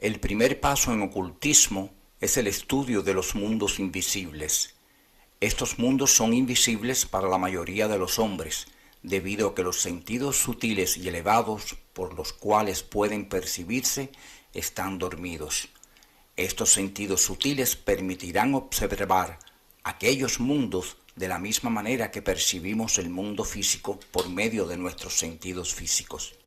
El primer paso en ocultismo es el estudio de los mundos invisibles. Estos mundos son invisibles para la mayoría de los hombres, debido a que los sentidos sutiles y elevados por los cuales pueden percibirse están dormidos. Estos sentidos sutiles permitirán observar aquellos mundos de la misma manera que percibimos el mundo físico por medio de nuestros sentidos físicos.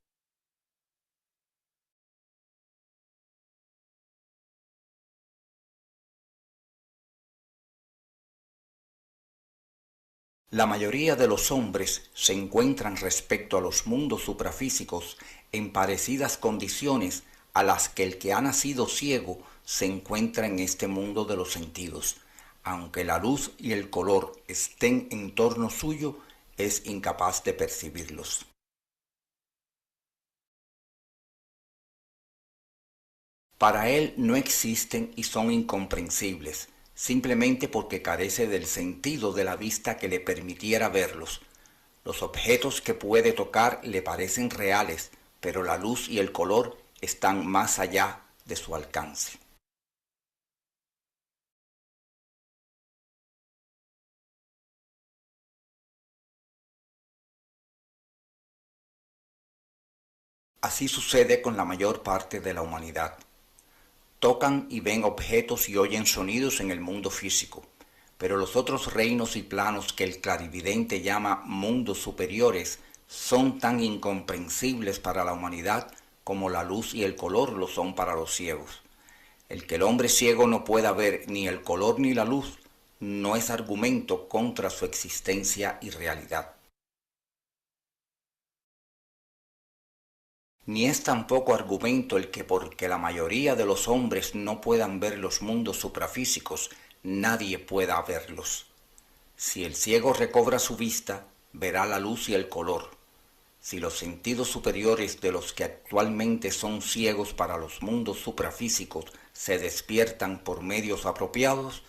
La mayoría de los hombres se encuentran respecto a los mundos suprafísicos en parecidas condiciones a las que el que ha nacido ciego se encuentra en este mundo de los sentidos. Aunque la luz y el color estén en torno suyo, es incapaz de percibirlos. Para él no existen y son incomprensibles, simplemente porque carece del sentido de la vista que le permitiera verlos. Los objetos que puede tocar le parecen reales, pero la luz y el color están más allá de su alcance. Así sucede con la mayor parte de la humanidad. Tocan y ven objetos y oyen sonidos en el mundo físico, pero los otros reinos y planos que el clarividente llama mundos superiores son tan incomprensibles para la humanidad como la luz y el color lo son para los ciegos. El que el hombre ciego no pueda ver ni el color ni la luz no es argumento contra su existencia y realidad. Ni es tampoco argumento el que porque la mayoría de los hombres no puedan ver los mundos suprafísicos, nadie pueda verlos. Si el ciego recobra su vista, verá la luz y el color. Si los sentidos superiores de los que actualmente son ciegos para los mundos suprafísicos se despiertan por medios apropiados,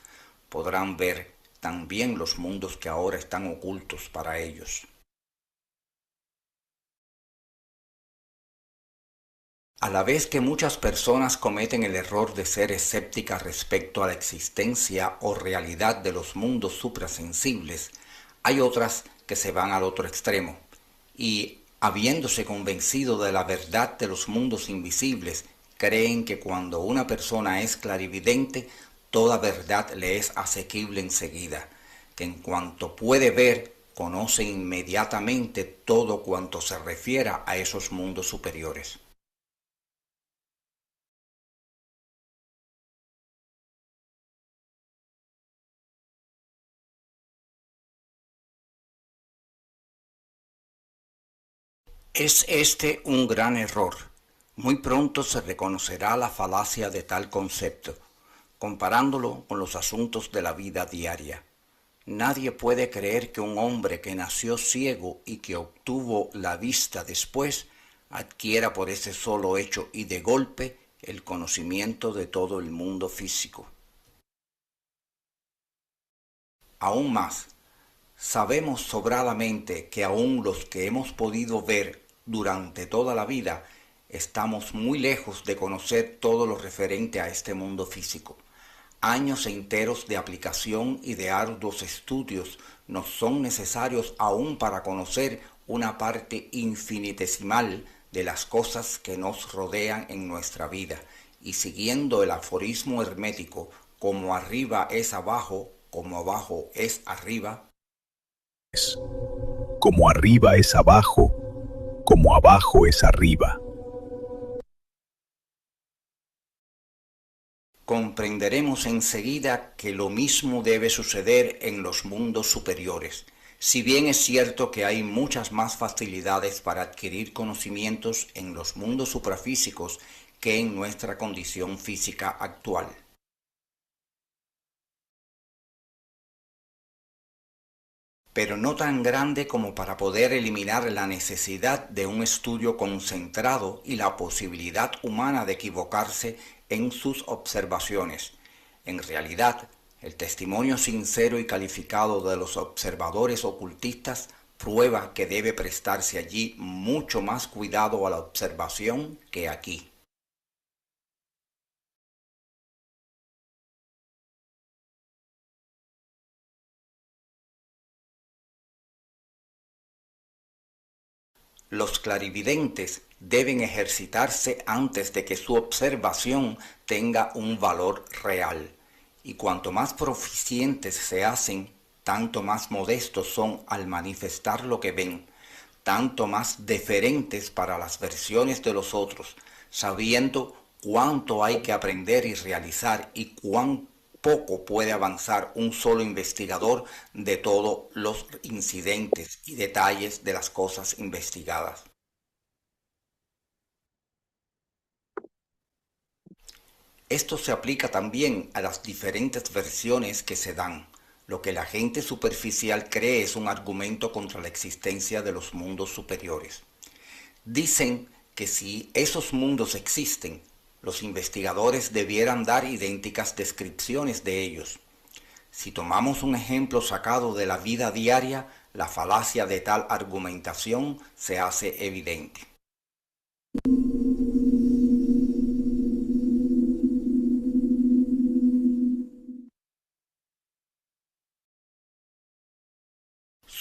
podrán ver también los mundos que ahora están ocultos para ellos. A la vez que muchas personas cometen el error de ser escépticas respecto a la existencia o realidad de los mundos suprasensibles, hay otras que se van al otro extremo y, habiéndose convencido de la verdad de los mundos invisibles, creen que cuando una persona es clarividente, toda verdad le es asequible enseguida, que en cuanto puede ver, conoce inmediatamente todo cuanto se refiera a esos mundos superiores. Es este un gran error. Muy pronto se reconocerá la falacia de tal concepto, comparándolo con los asuntos de la vida diaria. Nadie puede creer que un hombre que nació ciego y que obtuvo la vista después adquiera por ese solo hecho y de golpe el conocimiento de todo el mundo físico. Aún más, sabemos sobradamente que aún los que hemos podido ver durante toda la vida estamos muy lejos de conocer todo lo referente a este mundo físico. Años enteros de aplicación y de arduos estudios nos son necesarios aún para conocer una parte infinitesimal de las cosas que nos rodean en nuestra vida, y siguiendo el aforismo hermético, como arriba es abajo, como abajo es arriba, Como arriba es abajo, como abajo es arriba. comprenderemos enseguida que lo mismo debe suceder en los mundos superiores. Si bien es cierto que hay muchas más facilidades para adquirir conocimientos en los mundos suprafísicos que en nuestra condición física actual. Pero no tan grande como para poder eliminar la necesidad de un estudio concentrado y la posibilidad humana de equivocarse en sus observaciones. En realidad, el testimonio sincero y calificado de los observadores ocultistas prueba que debe prestarse allí mucho más cuidado a la observación que aquí. Los clarividentes deben ejercitarse antes de que su observación tenga un valor real, y cuanto más proficientes se hacen, tanto más modestos son al manifestar lo que ven, tanto más deferentes para las versiones de los otros, sabiendo cuánto hay que aprender y realizar y cuán poco puede avanzar un solo investigador de todos los incidentes y detalles de las cosas investigadas. Esto se aplica también a las diferentes versiones que se dan. Lo que la gente superficial cree es un argumento contra la existencia de los mundos superiores. Dicen que si esos mundos existen, los investigadores debieran dar idénticas descripciones de ellos. Si tomamos un ejemplo sacado de la vida diaria, la falacia de tal argumentación se hace evidente.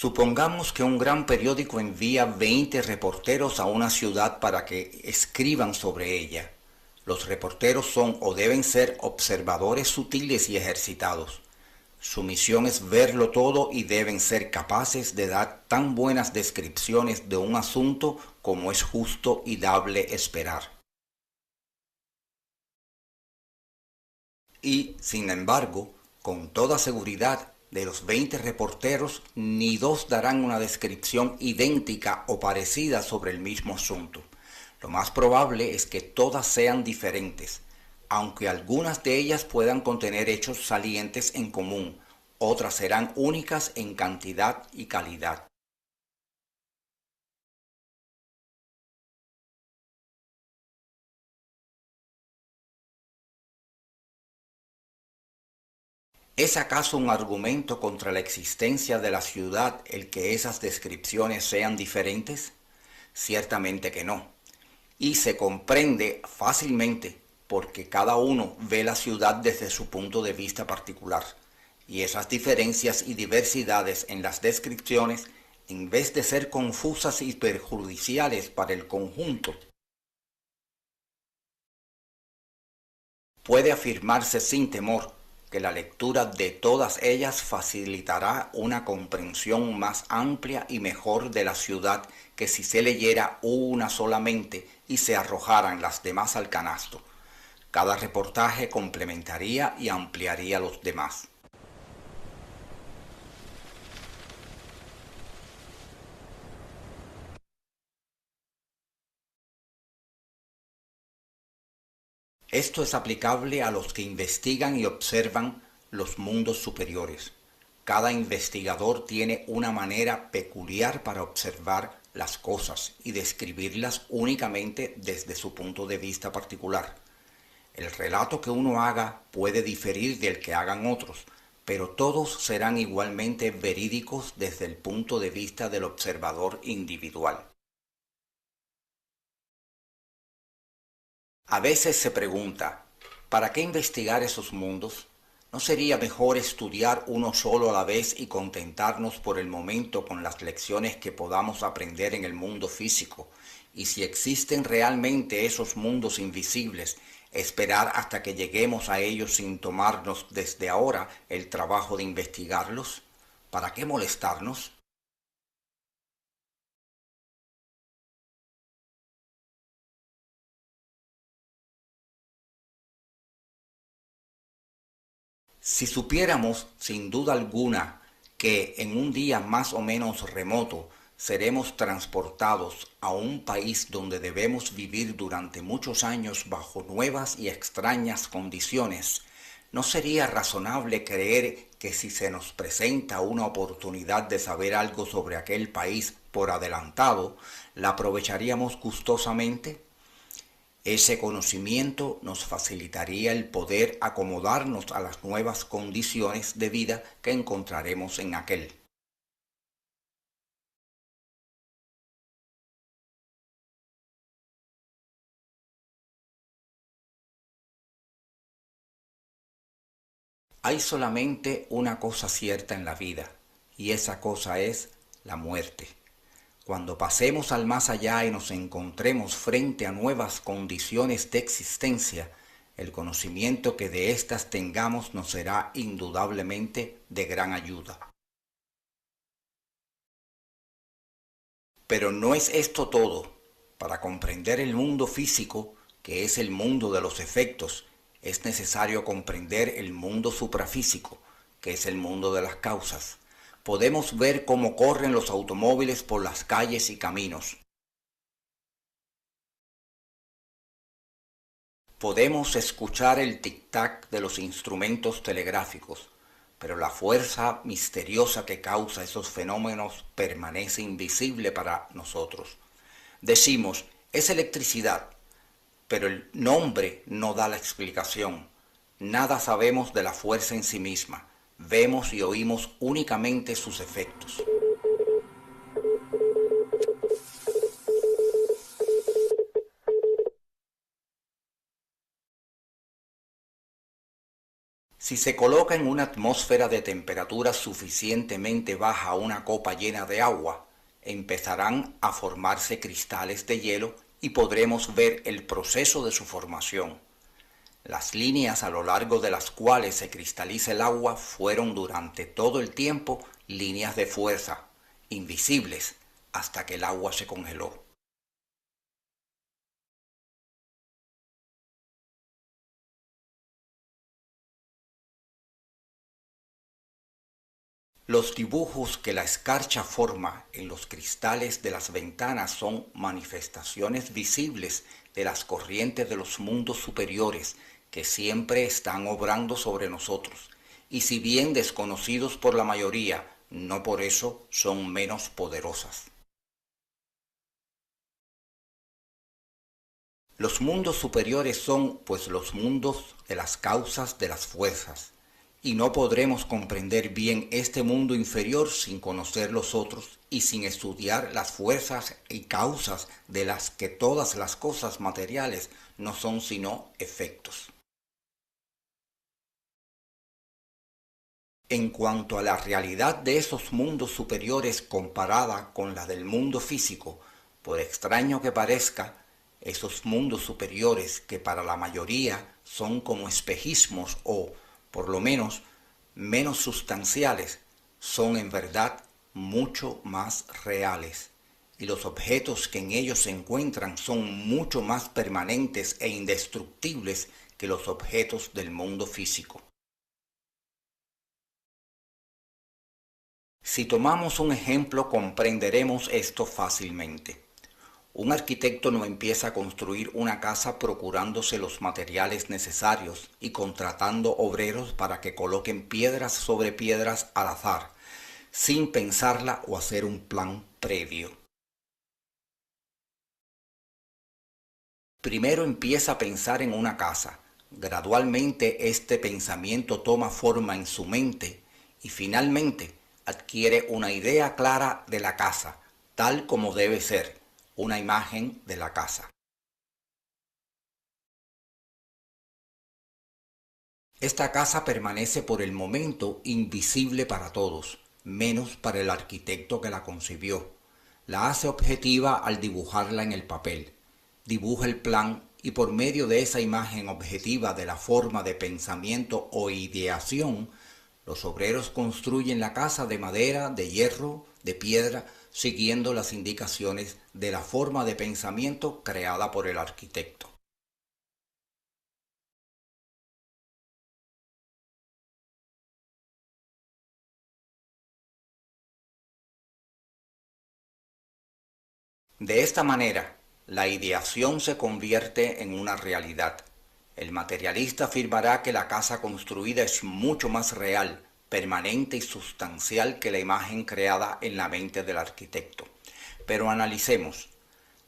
Supongamos que un gran periódico envía 20 reporteros a una ciudad para que escriban sobre ella. Los reporteros son o deben ser observadores sutiles y ejercitados. Su misión es verlo todo y deben ser capaces de dar tan buenas descripciones de un asunto como es justo y dable esperar. Y, sin embargo, con toda seguridad, de los 20 reporteros, ni dos darán una descripción idéntica o parecida sobre el mismo asunto. Lo más probable es que todas sean diferentes, aunque algunas de ellas puedan contener hechos salientes en común, otras serán únicas en cantidad y calidad. ¿Es acaso un argumento contra la existencia de la ciudad el que esas descripciones sean diferentes? Ciertamente que no. Y se comprende fácilmente porque cada uno ve la ciudad desde su punto de vista particular. Y esas diferencias y diversidades en las descripciones, en vez de ser confusas y perjudiciales para el conjunto, puede afirmarse sin temor que la lectura de todas ellas facilitará una comprensión más amplia y mejor de la ciudad que si se leyera una solamente y se arrojaran las demás al canasto. Cada reportaje complementaría y ampliaría los demás. Esto es aplicable a los que investigan y observan los mundos superiores. Cada investigador tiene una manera peculiar para observar las cosas y describirlas únicamente desde su punto de vista particular. El relato que uno haga puede diferir del que hagan otros, pero todos serán igualmente verídicos desde el punto de vista del observador individual. A veces se pregunta, ¿para qué investigar esos mundos? ¿No sería mejor estudiar uno solo a la vez y contentarnos por el momento con las lecciones que podamos aprender en el mundo físico? Y si existen realmente esos mundos invisibles, esperar hasta que lleguemos a ellos sin tomarnos desde ahora el trabajo de investigarlos. ¿Para qué molestarnos? Si supiéramos, sin duda alguna, que en un día más o menos remoto seremos transportados a un país donde debemos vivir durante muchos años bajo nuevas y extrañas condiciones, ¿no sería razonable creer que si se nos presenta una oportunidad de saber algo sobre aquel país por adelantado, la aprovecharíamos gustosamente? Ese conocimiento nos facilitaría el poder acomodarnos a las nuevas condiciones de vida que encontraremos en aquel. Hay solamente una cosa cierta en la vida, y esa cosa es la muerte. Cuando pasemos al más allá y nos encontremos frente a nuevas condiciones de existencia, el conocimiento que de éstas tengamos nos será indudablemente de gran ayuda. Pero no es esto todo. Para comprender el mundo físico, que es el mundo de los efectos, es necesario comprender el mundo suprafísico, que es el mundo de las causas. Podemos ver cómo corren los automóviles por las calles y caminos. Podemos escuchar el tic-tac de los instrumentos telegráficos, pero la fuerza misteriosa que causa esos fenómenos permanece invisible para nosotros. Decimos, es electricidad, pero el nombre no da la explicación. Nada sabemos de la fuerza en sí misma. Vemos y oímos únicamente sus efectos. Si se coloca en una atmósfera de temperatura suficientemente baja una copa llena de agua, empezarán a formarse cristales de hielo y podremos ver el proceso de su formación. Las líneas a lo largo de las cuales se cristaliza el agua fueron durante todo el tiempo líneas de fuerza, invisibles, hasta que el agua se congeló. Los dibujos que la escarcha forma en los cristales de las ventanas son manifestaciones visibles de las corrientes de los mundos superiores que siempre están obrando sobre nosotros, y si bien desconocidos por la mayoría, no por eso son menos poderosas. Los mundos superiores son, pues, los mundos de las causas de las fuerzas, y no podremos comprender bien este mundo inferior sin conocer los otros y sin estudiar las fuerzas y causas de las que todas las cosas materiales no son sino efectos. En cuanto a la realidad de esos mundos superiores comparada con la del mundo físico, por extraño que parezca, esos mundos superiores que para la mayoría son como espejismos o, por lo menos sustanciales, son en verdad mucho más reales, y los objetos que en ellos se encuentran son mucho más permanentes e indestructibles que los objetos del mundo físico. Si tomamos un ejemplo, comprenderemos esto fácilmente. Un arquitecto no empieza a construir una casa procurándose los materiales necesarios y contratando obreros para que coloquen piedras sobre piedras al azar, sin pensarla o hacer un plan previo. Primero empieza a pensar en una casa. Gradualmente este pensamiento toma forma en su mente y finalmente adquiere una idea clara de la casa, tal como debe ser, una imagen de la casa. Esta casa permanece por el momento invisible para todos, menos para el arquitecto que la concibió. La hace objetiva al dibujarla en el papel. Dibuja el plan y por medio de esa imagen objetiva de la forma de pensamiento o ideación, los obreros construyen la casa de madera, de hierro, de piedra, siguiendo las indicaciones de la forma de pensamiento creada por el arquitecto. De esta manera, la ideación se convierte en una realidad. El materialista afirmará que la casa construida es mucho más real, permanente y sustancial que la imagen creada en la mente del arquitecto. Pero analicemos.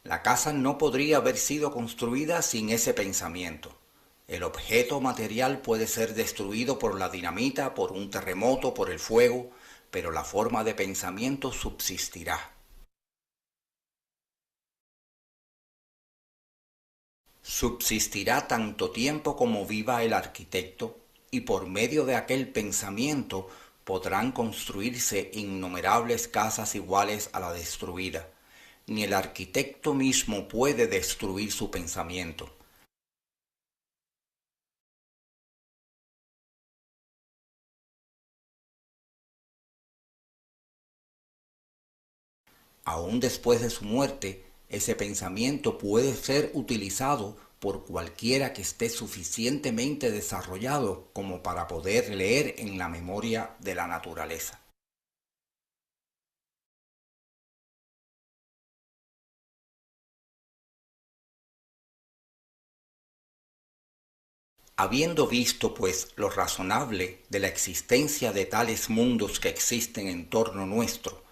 La casa no podría haber sido construida sin ese pensamiento. El objeto material puede ser destruido por la dinamita, por un terremoto, por el fuego, pero la forma de pensamiento subsistirá. Subsistirá tanto tiempo como viva el arquitecto, y por medio de aquel pensamiento podrán construirse innumerables casas iguales a la destruida, ni el arquitecto mismo puede destruir su pensamiento. Aún después de su muerte, ese pensamiento puede ser utilizado por cualquiera que esté suficientemente desarrollado como para poder leer en la memoria de la naturaleza. Habiendo visto, pues, lo razonable de la existencia de tales mundos que existen en torno nuestro,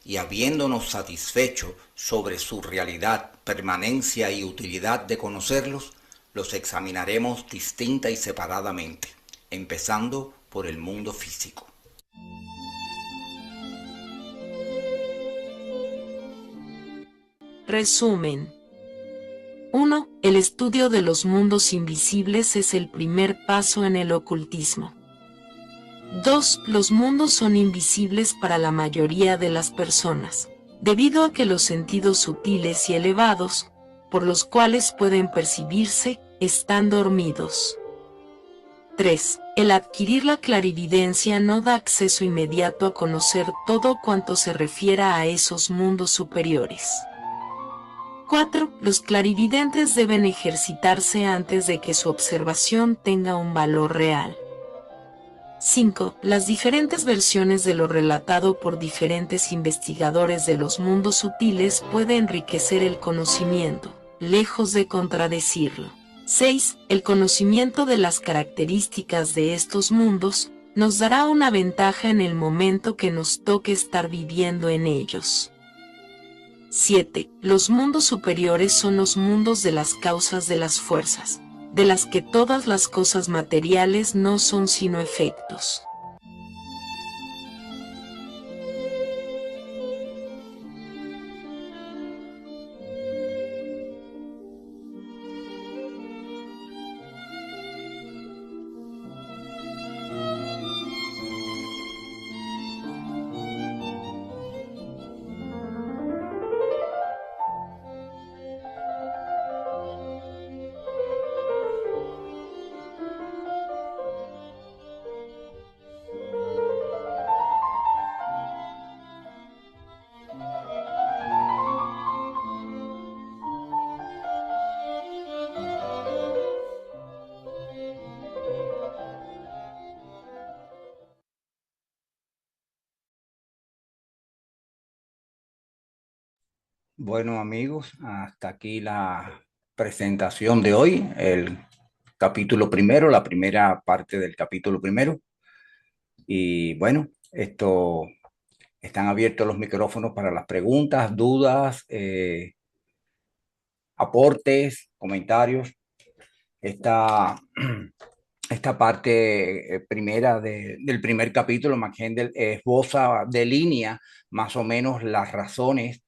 y habiéndonos satisfecho sobre su realidad, permanencia y utilidad de conocerlos, los examinaremos distinta y separadamente, empezando por el mundo físico. Resumen. 1. El estudio de los mundos invisibles es el primer paso en el ocultismo. 2. Los mundos son invisibles para la mayoría de las personas, debido a que los sentidos sutiles y elevados, por los cuales pueden percibirse, están dormidos. 3. El adquirir la clarividencia no da acceso inmediato a conocer todo cuanto se refiera a esos mundos superiores. 4. Los clarividentes deben ejercitarse antes de que su observación tenga un valor real. 5. Las diferentes versiones de lo relatado por diferentes investigadores de los mundos sutiles puede enriquecer el conocimiento, lejos de contradecirlo. 6. El conocimiento de las características de estos mundos nos dará una ventaja en el momento que nos toque estar viviendo en ellos. 7. Los mundos superiores son los mundos de las causas de las fuerzas, de las que todas las cosas materiales no son sino efectos. Bueno, amigos, hasta aquí la presentación de hoy, el capítulo primero, la primera parte del capítulo primero. Y bueno, están abiertos los micrófonos para las preguntas, dudas, aportes, comentarios. Esta, esta parte primera del primer capítulo, McHendel esboza de línea más o menos las razones,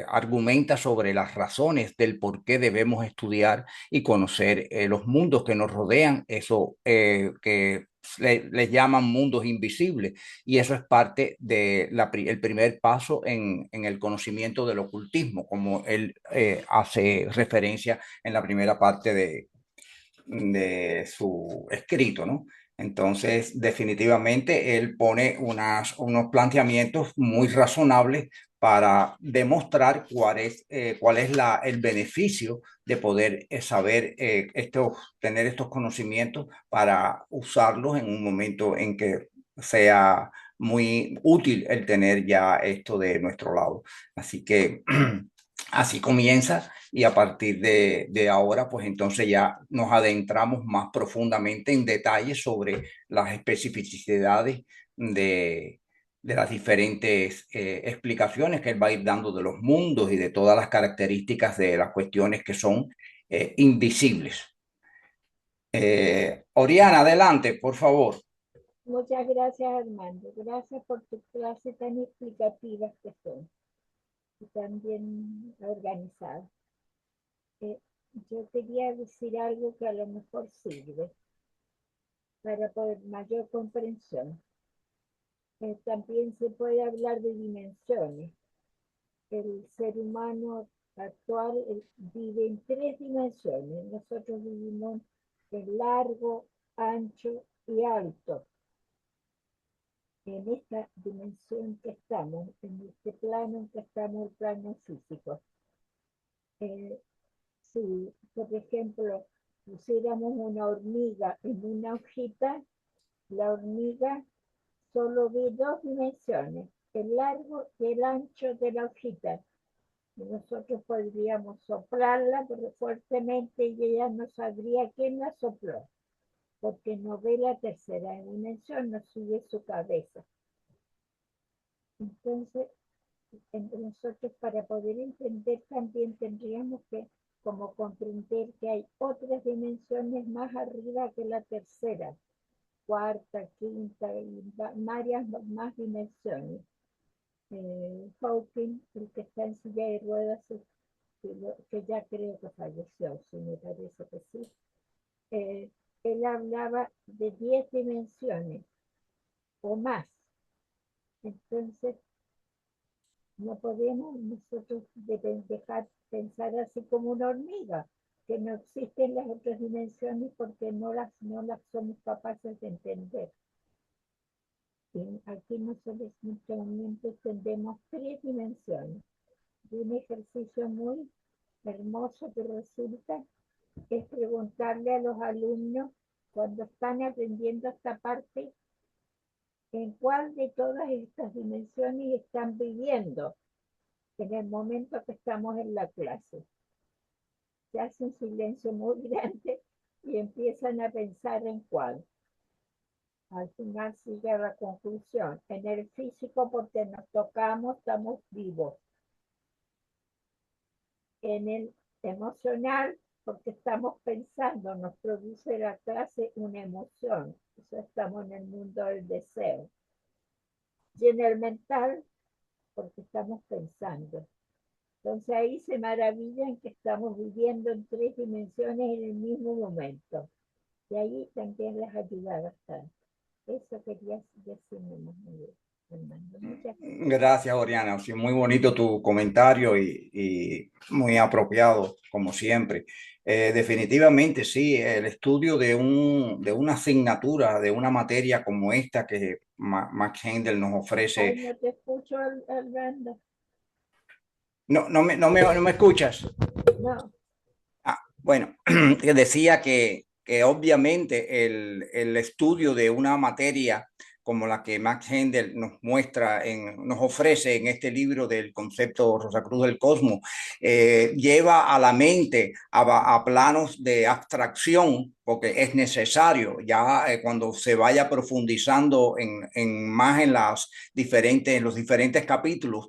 argumenta sobre las razones del por qué debemos estudiar y conocer los mundos que nos rodean, eso que les llaman mundos invisibles, y eso es parte de el primer paso en el conocimiento del ocultismo, como él hace referencia en la primera parte de su escrito, ¿no? Entonces, definitivamente, él pone unos planteamientos muy razonables para demostrar cuál es el beneficio de poder saber tener estos conocimientos para usarlos en un momento en que sea muy útil el tener ya esto de nuestro lado. Así que así comienza, y a partir de ahora, pues entonces ya nos adentramos más profundamente en detalles sobre las especificidades de las diferentes explicaciones que él va a ir dando de los mundos y de todas las características de las cuestiones que son invisibles. Oriana, adelante, por favor. Muchas gracias, Armando. Gracias por tu clase tan explicativas que son y tan bien organizadas. Yo quería decir algo que a lo mejor sirve para poder mayor comprensión. También se puede hablar de dimensiones. el ser humano actual vive en tres dimensiones. Nosotros vivimos en largo, ancho y alto. En esta dimensión que estamos, en este plano en que estamos, el plano físico. Si, por ejemplo, pusiéramos una hormiga en una hojita, la hormiga solo ve dos dimensiones, el largo y el ancho de la hojita. Y nosotros podríamos soplarla pero fuertemente y ella no sabría quién la sopló, porque no ve la tercera dimensión, no sigue su cabeza. Entonces, nosotros para poder entender también tendríamos que como comprender que hay otras dimensiones más arriba que la tercera, cuarta, quinta y varias más dimensiones. Hawking, el que está en silla de ruedas, que ya creo que falleció, si me parece que sí, él hablaba de 10 dimensiones o más. Entonces, no podemos nosotros dejar pensar así como una hormiga, que no existen las otras dimensiones porque no las somos capaces de entender. Y aquí nosotros en este momento entendemos tres dimensiones. Y un ejercicio muy hermoso que resulta es preguntarle a los alumnos cuando están aprendiendo esta parte en cuál de todas estas dimensiones están viviendo en el momento que estamos en la clase. Se hace un silencio muy grande y empiezan a pensar en cuál. Al final sigue la conclusión. En el físico, porque nos tocamos, estamos vivos. En el emocional, porque estamos pensando, nos produce la clase una emoción. Eso estamos en el mundo del deseo. Y en el mental, porque estamos pensando. Entonces ahí se maravillan que estamos viviendo en tres dimensiones en el mismo momento. Y ahí también les ayuda bastante. Eso quería decirme más, Fernando. Muchas gracias. Gracias, Oriana. Sí, muy bonito tu comentario y muy apropiado, como siempre. Definitivamente, sí, el estudio de una asignatura, de una materia como esta que Max Heindel nos Ay, ofrece. no te escucho, Armando. No, no me escuchas. No, Bueno, decía que obviamente el estudio de una materia como la que Max Heindel nos muestra, nos ofrece en este libro del concepto Rosacruz del Cosmos, lleva a la mente a planos de abstracción, porque es necesario ya cuando se vaya profundizando más en en los diferentes capítulos,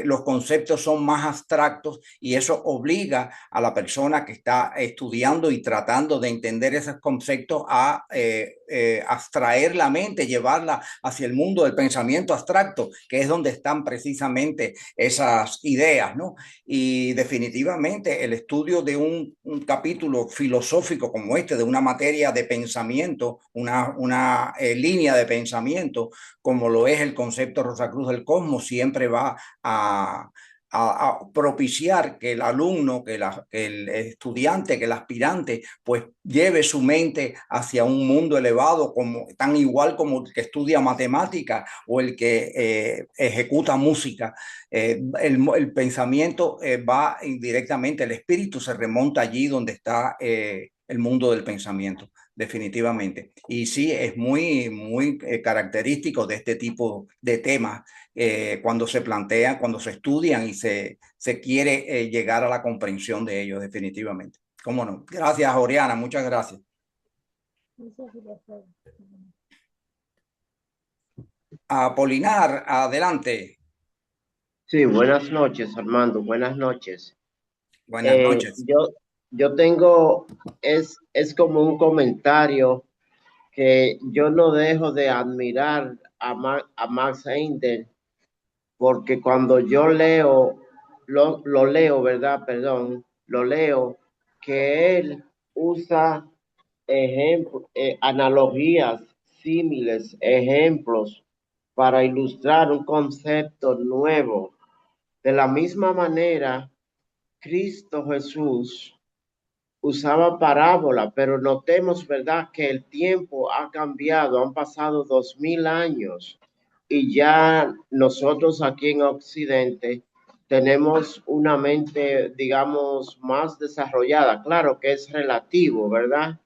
los conceptos son más abstractos y eso obliga a la persona que está estudiando y tratando de entender esos conceptos a abstraer la mente, llevarla hacia el mundo del pensamiento abstracto, que es donde están precisamente esas ideas, ¿no? Y definitivamente el estudio de un capítulo filosófico como este, de una materia de pensamiento, una línea de pensamiento, como lo es el concepto Rosacruz del Cosmos, siempre va a propiciar que el alumno, que el estudiante, que el aspirante, pues lleve su mente hacia un mundo elevado, como, tan igual como el que estudia matemática o el que ejecuta música. El pensamiento va indirectamente, el espíritu se remonta allí donde está el mundo del pensamiento, definitivamente. Y sí, es muy característico de este tipo de temas cuando se plantean, cuando se estudian y se quiere llegar a la comprensión de ellos, definitivamente. ¿Cómo no? Gracias, Oriana, muchas gracias. muchas gracias. Apolinar, adelante. Sí, buenas noches, Armando, buenas noches. Buenas Eh, noches. yo, yo tengo, es como un comentario que yo no dejo de admirar a Max Heindel, porque cuando yo leo, lo leo, ¿verdad? Perdón, lo leo, que él usa analogías, símiles, ejemplos para ilustrar un concepto nuevo De la misma manera, Cristo Jesús usaba parábola, pero notemos, ¿verdad?, que el tiempo ha cambiado, han pasado 2000 años y ya nosotros aquí en Occidente tenemos una mente, digamos, más desarrollada. Claro que es relativo, ¿verdad?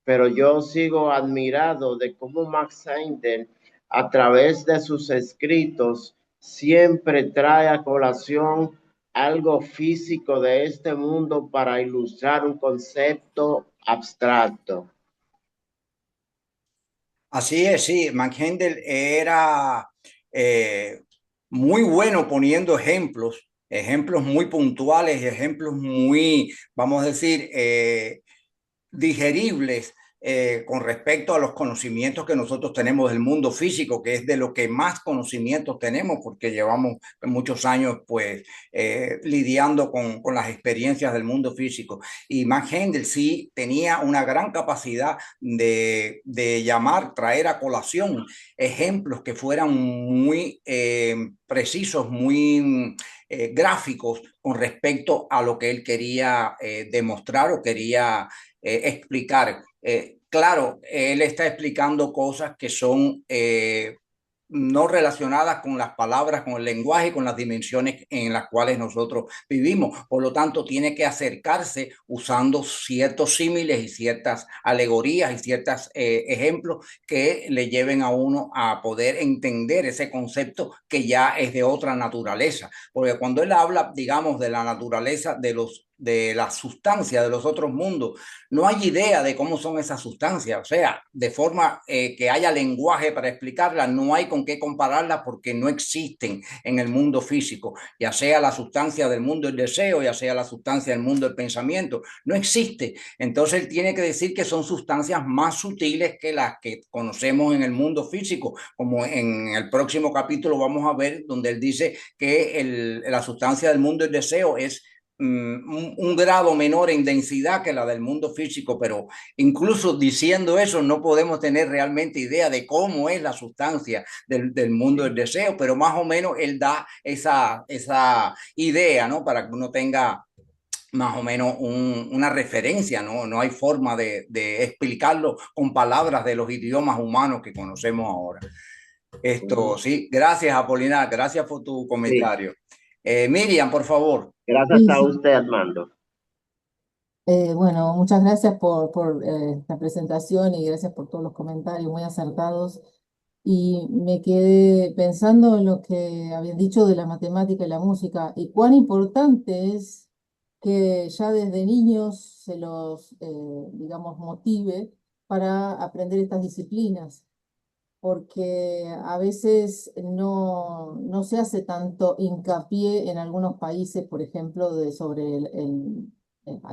Pero yo sigo admirado de cómo Max Heindel, a través de sus escritos, siempre trae a colación algo físico de este mundo para ilustrar un concepto abstracto. Así es, sí, McHendel era eh, muy bueno poniendo ejemplos, ejemplos muy puntuales y ejemplos muy, vamos a decir, digeribles con respecto a los conocimientos que nosotros tenemos del mundo físico, que es de lo que más conocimientos tenemos, porque llevamos muchos años pues lidiando con las experiencias del mundo físico. Y Max Heindel sí tenía una gran capacidad de llamar, traer a colación ejemplos que fueran muy precisos, muy gráficos con respecto a lo que él quería demostrar o quería explicar. Claro, él está explicando cosas que son no relacionadas con las palabras, con el lenguaje, con las dimensiones en las cuales nosotros vivimos. Por lo tanto, tiene que acercarse usando ciertos símiles y ciertas alegorías y ciertos ejemplos que le lleven a uno a poder entender ese concepto que ya es de otra naturaleza. Porque cuando él habla, digamos, de la naturaleza de la sustancia de los otros mundos, no hay idea de cómo son esas sustancias, o sea, de forma que haya lenguaje para explicarlas, no hay con qué compararlas porque no existen en el mundo físico, ya sea la sustancia del mundo del deseo, ya sea la sustancia del mundo del pensamiento, no existe. Entonces él tiene que decir que son sustancias más sutiles que las que conocemos en el mundo físico, como en el próximo capítulo vamos a ver donde él dice que la sustancia del mundo del deseo es un grado menor en densidad que la del mundo físico, pero incluso diciendo eso no podemos tener realmente idea de cómo es la sustancia del mundo del deseo, pero más o menos él da esa idea, ¿no? Para que uno tenga más o menos una referencia, ¿no? No hay forma de explicarlo con palabras de los idiomas humanos que conocemos ahora. Esto, sí, gracias Apolinar, gracias por tu Sí, comentario. Miriam, por favor. gracias Sí, a sí. usted, Armando. Bueno, muchas gracias por la presentación y gracias por todos los comentarios muy acertados. Y me quedé pensando en lo que habían dicho de la matemática y la música y cuán importante es que ya desde niños se los, digamos, motive para aprender estas disciplinas, porque a veces no se hace tanto hincapié en algunos países, por ejemplo, sobre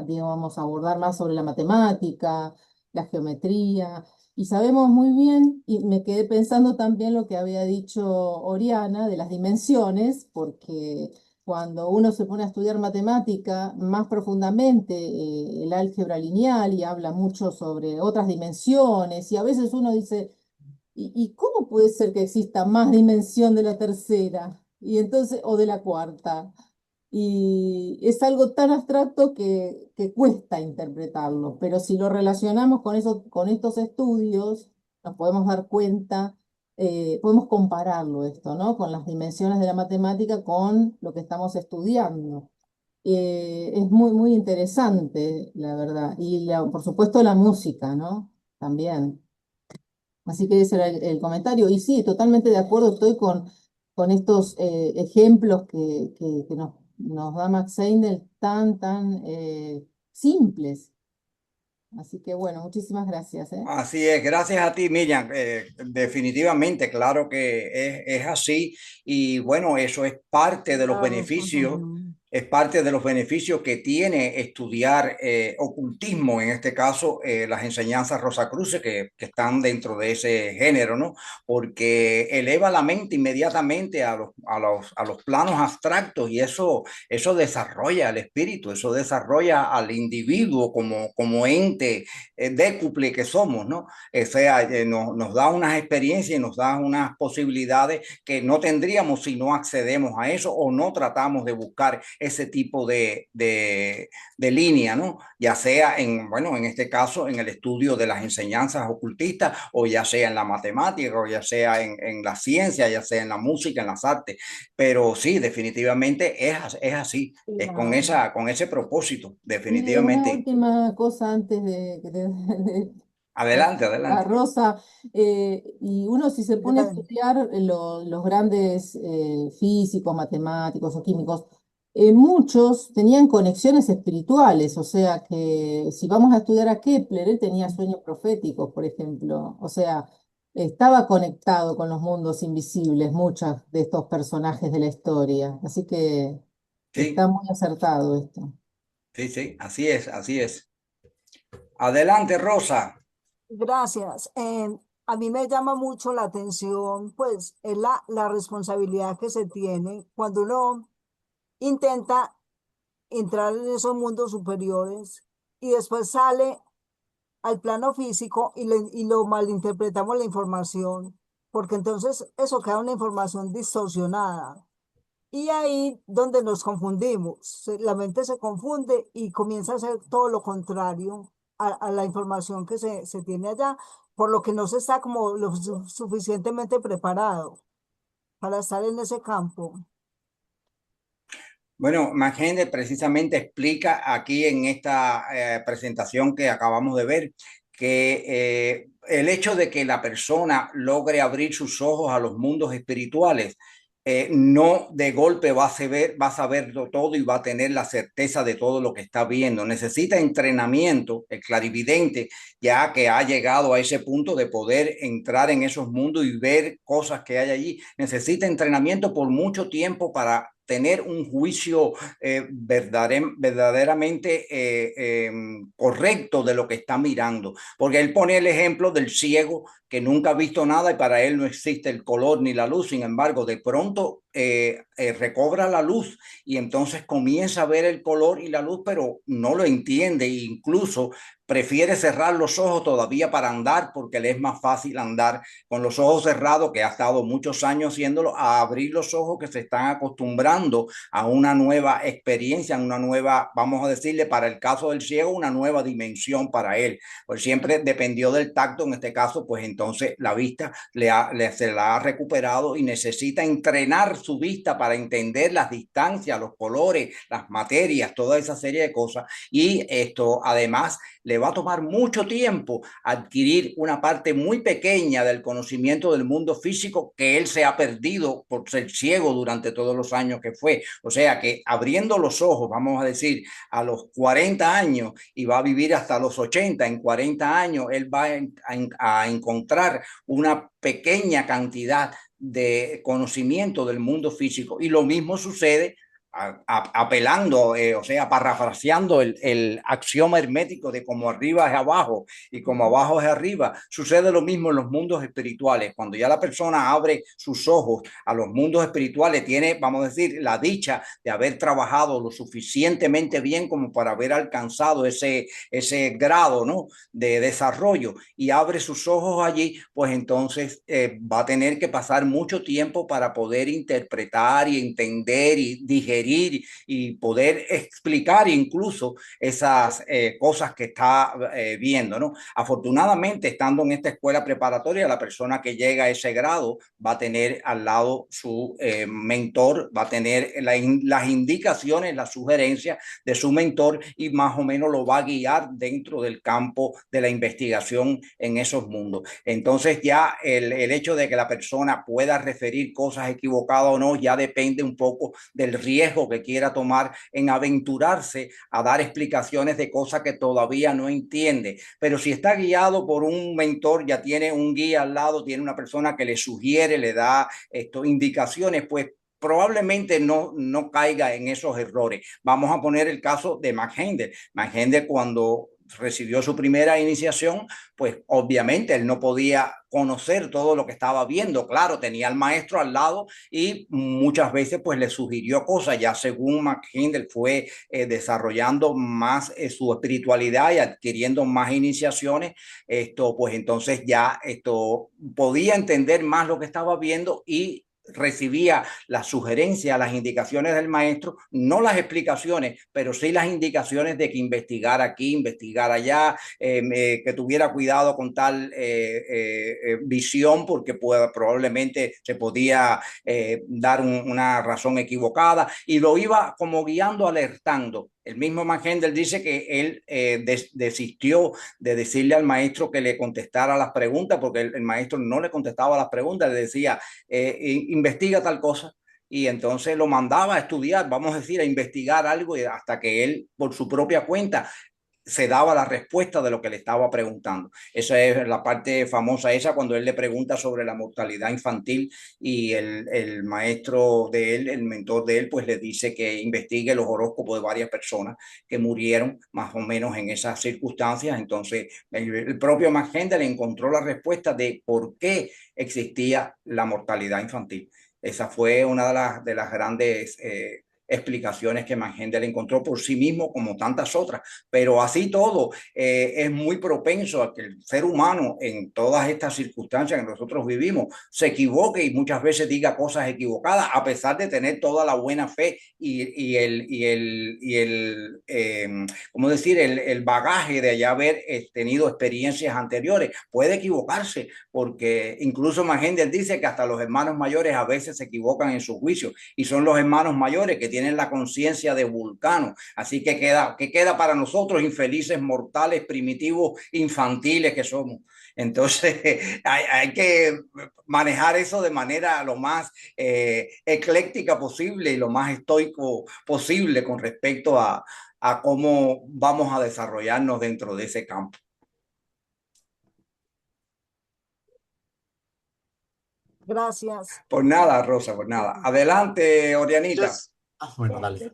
digamos, abordar más sobre la matemática, la geometría, y sabemos muy bien, y me quedé pensando también lo que había dicho Oriana de las dimensiones, porque cuando uno se pone a estudiar matemática más profundamente, el álgebra lineal y habla mucho sobre otras dimensiones, y a veces uno dice, ¿y cómo puede ser que exista más dimensión de la tercera? Y entonces, o de la cuarta. Y es algo tan abstracto que cuesta interpretarlo, pero si lo relacionamos con eso, con estos estudios, nos podemos dar cuenta, podemos compararlo esto, ¿no? Con las dimensiones de la matemática con lo que estamos estudiando. Es muy, muy interesante, la verdad. Y por supuesto la música, ¿no? También. Así que ese era el comentario. Y sí, totalmente de acuerdo estoy con estos ejemplos que nos da Max Seidel tan simples. Así que bueno, muchísimas gracias, ¿eh? Así es, gracias a ti, Miriam. Definitivamente, claro que es así. Y bueno, eso es parte de los beneficios, es parte de los beneficios que tiene estudiar ocultismo, en este caso las enseñanzas Rosacruces que están dentro de ese género, ¿no? Porque eleva la mente inmediatamente a los planos abstractos y eso desarrolla el espíritu, eso desarrolla al individuo como ente décuple que somos, ¿no? O sea, nos da unas experiencias y nos da unas posibilidades que no tendríamos si no accedemos a eso o no tratamos de buscar ese tipo de línea, ¿no? Ya sea bueno, en este caso, en el estudio de las enseñanzas ocultistas, o ya sea en la matemática, o ya sea en la ciencia, ya sea en la música, en las artes. Pero sí, definitivamente es así, es Claro. con ese propósito, Y una definitivamente. última cosa antes de que Adelante, a adelante. Rosa, y uno si se pone a estudiar los grandes físicos, matemáticos o químicos, muchos tenían conexiones espirituales, o sea que si vamos a estudiar a Kepler, él tenía sueños proféticos, por ejemplo, o sea, estaba conectado con los mundos invisibles, muchos de estos personajes de la historia, así que está Sí, muy acertado esto. sí, sí, así es, así es. Adelante, Rosa. Gracias. A mí me llama mucho la atención, pues, es la responsabilidad que se tiene cuando uno intenta entrar en esos mundos superiores y después sale al plano físico y lo malinterpretamos la información, porque entonces eso queda una información distorsionada. Y ahí donde nos confundimos, la mente se confunde y comienza a hacer todo lo contrario a la información que se tiene allá, por lo que no se está como lo suficientemente preparado para estar en ese campo. Bueno, Magende precisamente explica aquí en esta presentación que acabamos de ver que el hecho de que la persona logre abrir sus ojos a los mundos espirituales, no de golpe va a saberlo todo y va a tener la certeza de todo lo que está viendo. Necesita entrenamiento, el clarividente, ya que ha llegado a ese punto de poder entrar en esos mundos y ver cosas que hay allí. Necesita entrenamiento por mucho tiempo para tener un juicio verdaderamente correcto de lo que está mirando. Porque él pone el ejemplo del ciego que nunca ha visto nada y para él no existe el color ni la luz. Sin embargo, de pronto recobra la luz y entonces comienza a ver el color y la luz, pero no lo entiende e incluso prefiere cerrar los ojos todavía para andar porque le es más fácil andar con los ojos cerrados, que ha estado muchos años haciéndolo, a abrir los ojos que se están acostumbrando a una nueva experiencia, a una nueva, vamos a decirle, para el caso del ciego, una nueva dimensión para él. Pues siempre dependió del tacto, en este caso, pues entonces la vista se la ha recuperado y necesita entrenar su vista para entender las distancias, los colores, las materias, toda esa serie de cosas. Y esto además le va a tomar mucho tiempo adquirir una parte muy pequeña del conocimiento del mundo físico que él se ha perdido por ser ciego durante todos los años que fue. O sea que abriendo los ojos, vamos a decir, a los 40 años y va a vivir hasta los 80, en 40 años él va a encontrar una pequeña cantidad de conocimiento del mundo físico. Y lo mismo sucede apelando, o sea, parafraseando el axioma hermético de como arriba es abajo y como abajo es arriba. Sucede lo mismo en los mundos espirituales. Cuando ya la persona abre sus ojos a los mundos espirituales, tiene, vamos a decir, la dicha de haber trabajado lo suficientemente bien como para haber alcanzado ese grado, ¿no?, de desarrollo, y abre sus ojos allí, pues entonces va a tener que pasar mucho tiempo para poder interpretar y entender y digerir y poder explicar incluso esas cosas que está viendo, ¿no? Afortunadamente, estando en esta escuela preparatoria, la persona que llega a ese grado va a tener al lado su mentor, va a tener las indicaciones, las sugerencias de su mentor y más o menos lo va a guiar dentro del campo de la investigación en esos mundos. Entonces ya el hecho de que la persona pueda referir cosas equivocadas o no ya depende un poco del riesgo que quiera tomar en aventurarse a dar explicaciones de cosas que todavía no entiende. Pero si está guiado por un mentor, ya tiene un guía al lado, tiene una persona que le sugiere, le da indicaciones, pues probablemente no caiga en esos errores. Vamos a poner el caso de Max Heindel. Max Heindel, cuando recibió su primera iniciación, pues obviamente él no podía conocer todo lo que estaba viendo. Claro, tenía al maestro al lado y muchas veces pues le sugirió cosas. Ya según Max Heindel fue desarrollando más su espiritualidad y adquiriendo más iniciaciones, pues entonces ya podía entender más lo que estaba viendo y recibía las sugerencias, las indicaciones del maestro, no las explicaciones, pero sí las indicaciones de que investigara aquí, investigara allá, que tuviera cuidado con tal visión, porque probablemente se podía dar una razón equivocada, y lo iba como guiando, alertando. El mismo Mahendel dice que él desistió de decirle al maestro que le contestara las preguntas, porque el maestro no le contestaba las preguntas, le decía, investiga tal cosa, y entonces lo mandaba a estudiar, vamos a decir, a investigar algo, hasta que él, por su propia cuenta, se daba la respuesta de lo que le estaba preguntando. Esa es la parte famosa esa, cuando él le pregunta sobre la mortalidad infantil, y el maestro de él, el mentor de él, pues le dice que investigue los horóscopos de varias personas que murieron más o menos en esas circunstancias. Entonces el propio Max Heindel encontró la respuesta de por qué existía la mortalidad infantil. Esa fue una de las grandes explicaciones que Max Heindel encontró por sí mismo, como tantas otras. Pero así todo, es muy propenso a que el ser humano, en todas estas circunstancias que nosotros vivimos, se equivoque y muchas veces diga cosas equivocadas, a pesar de tener toda la buena fe ¿cómo decir?, el bagaje de ya haber tenido experiencias anteriores. Puede equivocarse, porque incluso Mahendel dice que hasta los hermanos mayores a veces se equivocan en su juicio, y son los hermanos mayores que tienen la conciencia de Vulcano. Así que queda para nosotros, infelices mortales, primitivos, infantiles que somos. Entonces hay que manejar eso de manera lo más ecléctica posible y lo más estoico posible con respecto a cómo vamos a desarrollarnos dentro de ese campo. Gracias. Por nada, Rosa, por nada. Adelante, Orianita. Bueno, dale.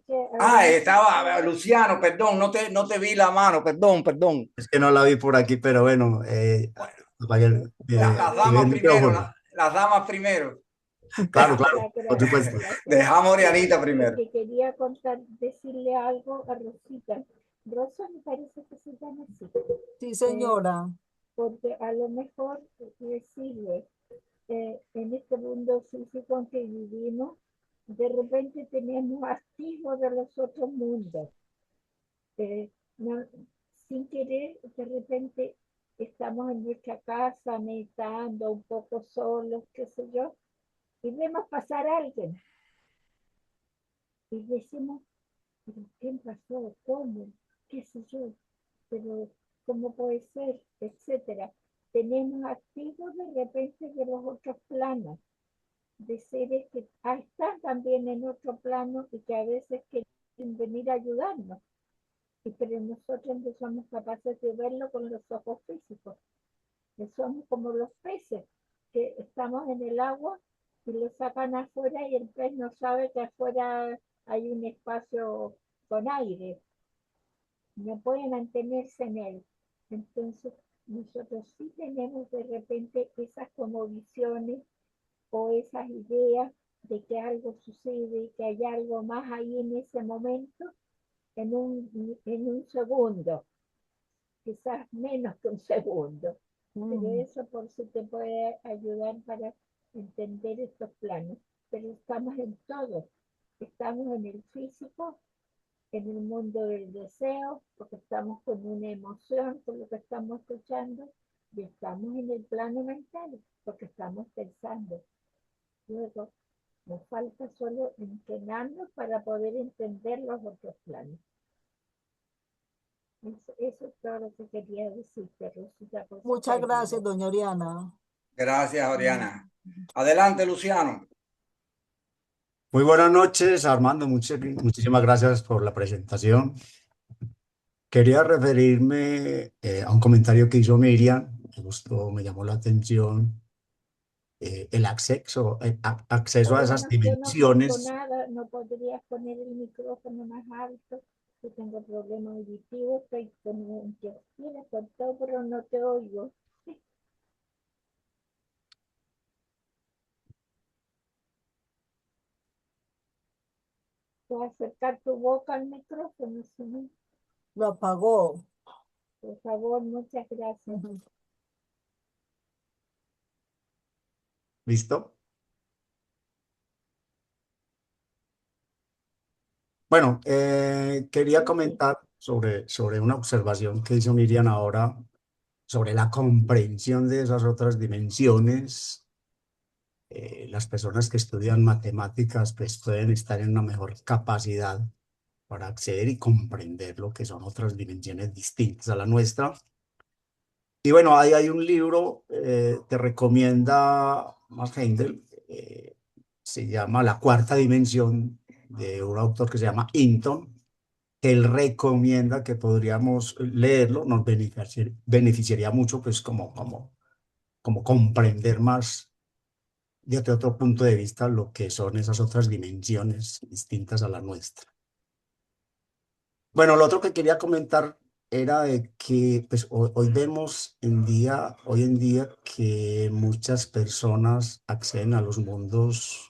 Estaba Luciano, perdón, no te vi la mano, perdón. Es que no la vi por aquí, pero bueno, para que, Las damas primero, las damas primero. Claro, claro, por supuesto. Dejamos a Orianita primero. Que quería decirle algo a Rosita. Rosa me parece que se llama así. Sí, señora. Porque a lo mejor decirle, en este mundo físico en que vivimos, de repente tenemos activos de los otros mundos. Sin querer, de repente estamos en nuestra casa meditando, un poco solos, qué sé yo, y vemos pasar a alguien. Y decimos, ¿pero qué pasó? ¿Cómo? ¿Qué sé yo? Pero ¿cómo puede ser? Etcétera. Tenemos activos de repente de los otros planos, de seres que están también en otro plano y que a veces quieren venir a ayudarnos. Pero nosotros no somos capaces de verlo con los ojos físicos. Somos como los peces, que estamos en el agua y lo sacan afuera y el pez no sabe que afuera hay un espacio con aire. No puede mantenerse en él. Entonces, nosotros sí tenemos de repente esas como visiones o esas ideas de que algo sucede y que hay algo más ahí en ese momento, en un segundo, quizás menos que un segundo. Pero eso por si te puede ayudar para entender estos planos. Pero estamos en todo. Estamos en el físico, en el mundo del deseo, porque estamos con una emoción por lo que estamos escuchando, y estamos en el plano mental, porque estamos pensando. Luego, nos falta solo entrenarnos para poder entender los otros planos. Eso es todo lo que quería decirte, Rosita. Muchas gracias, doña Oriana. Gracias, Oriana. Adelante, Luciano. Muy buenas noches, Armando. Muchísimas gracias por la presentación. Quería referirme a un comentario que hizo Miriam. Me gustó, me llamó la atención. acceso a Pero esas no, yo no escucho dimensiones. nada, no podrías poner el micrófono más alto. Yo tengo problemas auditivos, estoy con un por todo, pero no te oigo. Puedes acercar tu boca al micrófono, si no, Lo apagó. por favor, muchas gracias. Ujú. ¿Listo? Bueno, quería Sí, sí. comentar sobre una observación que hizo Miriam ahora, sobre la comprensión de esas otras dimensiones. Las personas que estudian matemáticas pues pueden estar en una mejor capacidad para acceder y comprender lo que son otras dimensiones distintas a la nuestra. Y bueno, ahí hay un libro que recomienda Max Heindel, se llama La Cuarta Dimensión, de un autor que se llama Hinton, que él recomienda que podríamos leerlo, nos beneficiaría mucho, pues como comprender más desde otro punto de vista lo que son esas otras dimensiones distintas a la nuestra. Bueno, lo otro que quería comentar era de que pues, hoy vemos hoy en día que muchas personas acceden a los mundos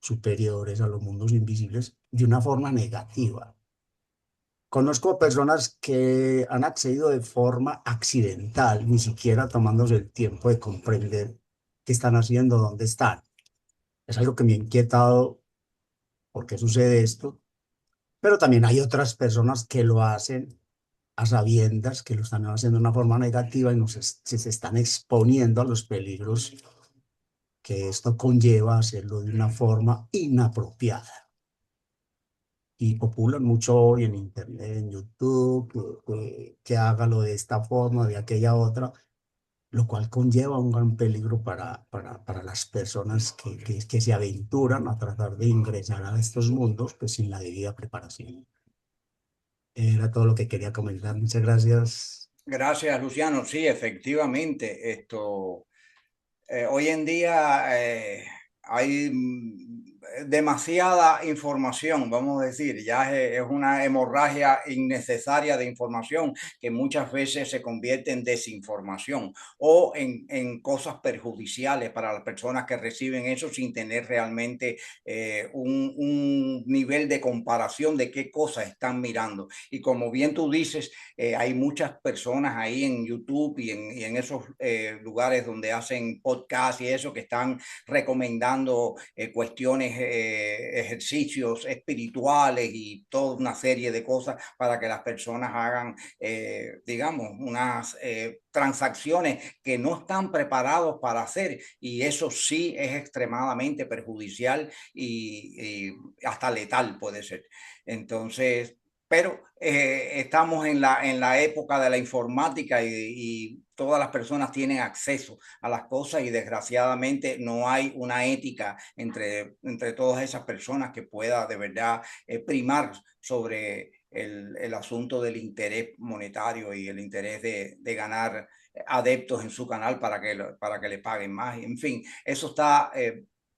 superiores, a los mundos invisibles, de una forma negativa. Conozco personas que han accedido de forma accidental, ni siquiera tomándose el tiempo de comprender qué están haciendo, dónde están. Es algo que me ha inquietado por qué sucede esto, pero también hay otras personas que lo hacen a sabiendas que lo están haciendo de una forma negativa y se están exponiendo a los peligros que esto conlleva hacerlo de una forma inapropiada. Y populan mucho hoy en Internet, en YouTube, que hágalo de esta forma, de aquella otra, lo cual conlleva un gran peligro para las personas que se aventuran a tratar de ingresar a estos mundos pues sin la debida preparación. Era todo lo que quería comentar. Muchas gracias. Gracias, Luciano. Sí, efectivamente, hoy en día hay demasiada información, vamos a decir, ya es una hemorragia innecesaria de información que muchas veces se convierte en desinformación o en cosas perjudiciales para las personas que reciben eso sin tener realmente un nivel de comparación de qué cosas están mirando. Y como bien tú dices, hay muchas personas ahí en YouTube y en esos lugares donde hacen podcast y eso que están recomendando cuestiones, ejercicios espirituales y toda una serie de cosas para que las personas hagan, digamos, unas transacciones que no están preparados para hacer y eso sí es extremadamente perjudicial y hasta letal puede ser. Entonces, pero estamos en la época de la informática y todas las personas tienen acceso a las cosas y desgraciadamente no hay una ética entre todas esas personas que pueda de verdad primar sobre el asunto del interés monetario y el interés de ganar adeptos en su canal para que le paguen más. En fin, eso está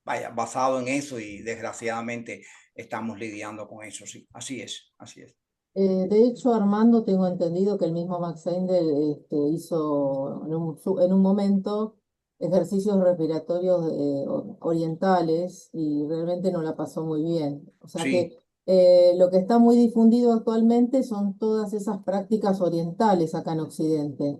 vaya, basado en eso y desgraciadamente estamos lidiando con eso. Sí, así es, así es. De hecho, Armando, tengo entendido que el mismo Max Heindel hizo en un momento ejercicios respiratorios orientales y realmente no la pasó muy bien. O sea Sí, que lo que está muy difundido actualmente son todas esas prácticas orientales acá en Occidente.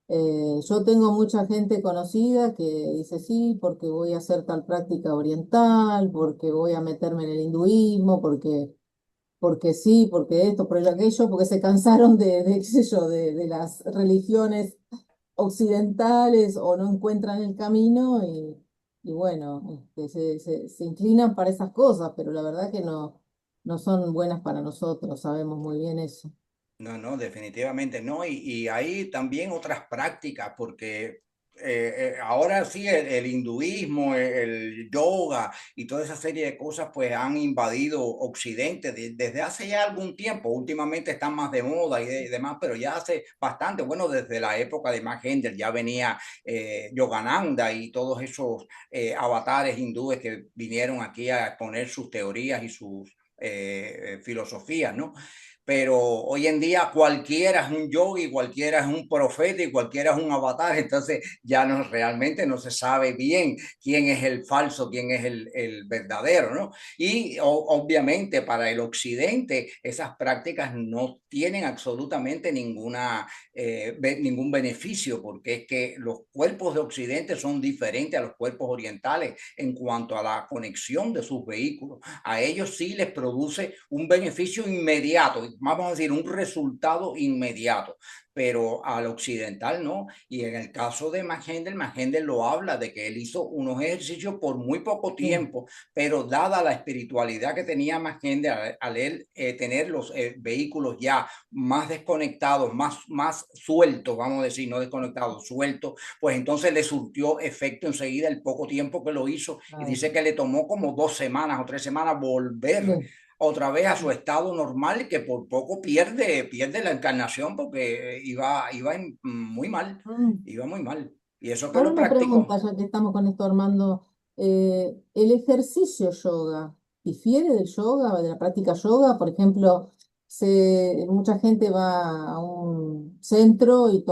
Yo tengo mucha gente conocida que dice sí, porque voy a hacer tal práctica oriental, porque voy a meterme en el hinduismo, porque sí, porque esto, porque aquello, porque se cansaron qué sé yo, de las religiones occidentales o no encuentran el camino y bueno, se inclinan para esas cosas, pero la verdad que no son buenas para nosotros, sabemos muy bien eso. no, no, definitivamente no. Y hay también otras prácticas, porque ahora sí el hinduismo, el yoga y toda esa serie de cosas pues han invadido Occidente desde hace ya algún tiempo. Últimamente están más de moda y demás, pero ya hace bastante, bueno, desde la época de Max Heindel ya venía Yogananda y todos esos avatares hindúes que vinieron aquí a exponer sus teorías y sus filosofías, ¿no? Pero hoy en día cualquiera es un yogi, cualquiera es un profeta y cualquiera es un avatar, entonces ya no realmente no se sabe bien quién es el falso, quién es el verdadero, ¿no? Y obviamente para el occidente esas prácticas no tienen absolutamente ningún beneficio, porque es que los cuerpos de occidente son diferentes a los cuerpos orientales en cuanto a la conexión de sus vehículos. A ellos sí les produce un beneficio inmediato, vamos a decir, un resultado inmediato, pero al occidental no. Y en el caso de Max Heindel lo habla de que él hizo unos ejercicios por muy poco tiempo, pero dada la espiritualidad que tenía Max Heindel, al él tener los vehículos ya más desconectados, más sueltos, vamos a decir, no desconectados, sueltos, pues entonces le surtió efecto enseguida el poco tiempo que lo hizo. Y dice que le tomó como 2 semanas o 3 semanas volver otra vez a su estado normal, y que por poco pierde la encarnación porque muy mal, iba muy mal. Y eso que Ahora lo una pregunta, practicó. ya que estamos con esto, Armando. ¿El ejercicio yoga difiere del yoga o de la práctica yoga? Por ejemplo, mucha gente va a un centro y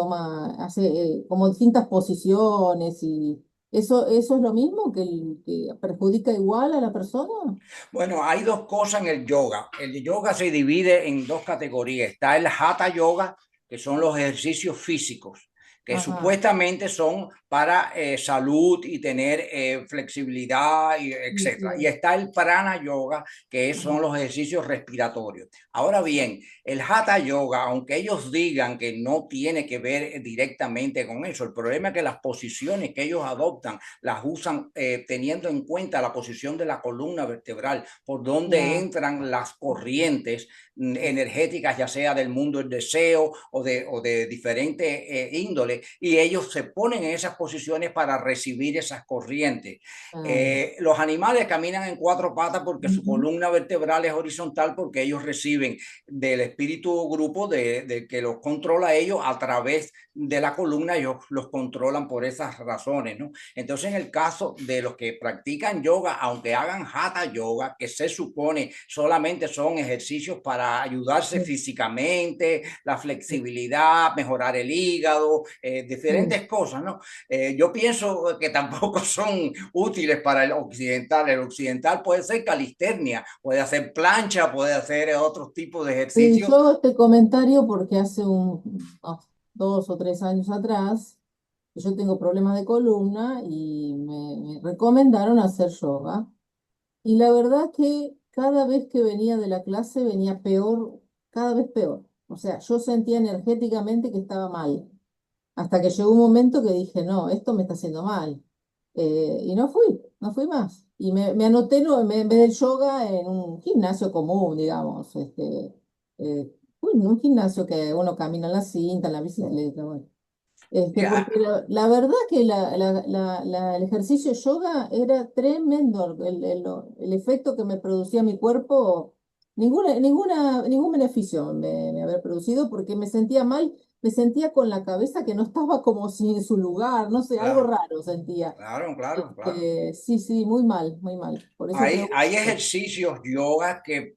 hace como distintas posiciones y ¿eso es lo mismo que perjudica igual a la persona? Bueno, hay dos cosas en el yoga. El yoga se divide en dos categorías. Está el hatha yoga, que son los ejercicios físicos, que Ajá. supuestamente son para salud y tener flexibilidad, y Sí, sí. etcétera. Y está el prana yoga, que son Ajá. los ejercicios respiratorios. Ahora bien, el hatha yoga, aunque ellos digan que no tiene que ver directamente con eso, el problema es que las posiciones que ellos adoptan las usan teniendo en cuenta la posición de la columna vertebral, por donde Ya. entran las corrientes energéticas, ya sea del mundo del deseo o de diferentes índoles, y ellos se ponen en esas posiciones para recibir esas corrientes. Ah, Los animales caminan en 4 patas porque su ujú. columna vertebral es horizontal, porque ellos reciben del espíritu grupo de que los controla a ellos a través de la columna, ellos los controlan por esas razones, ¿no? Entonces, en el caso de los que practican yoga, aunque hagan hatha yoga, que se supone solamente son ejercicios para ayudarse Sí, físicamente, la flexibilidad, mejorar el hígado, sí. diferentes cosas, ¿no? Yo pienso que tampoco son útiles para el occidental. El occidental puede ser calistenia, puede hacer plancha, puede hacer otros tipos de Sí, yo ejercicios. hago este comentario porque hace 2 o 3 años atrás yo tengo problemas de columna y me recomendaron hacer yoga. Y la verdad que cada vez que venía de la clase venía peor, cada vez peor. O sea, yo sentía energéticamente que estaba mal. Hasta que llegó un momento que dije, no, esto me está haciendo mal. Y no fui más. Y me anoté no, en vez del yoga en un gimnasio común, digamos. En un gimnasio que uno camina en la cinta, en la bicicleta, bueno. Ya, Porque la verdad que el ejercicio yoga era tremendo, el efecto que me producía mi cuerpo, ningún beneficio me había producido porque me sentía mal, me sentía con la cabeza que no estaba como si en su lugar, no sé, algo claro, raro sentía. claro, claro, claro. Sí, sí, muy mal, muy mal. Por eso Hay pregunto. ejercicios yoga que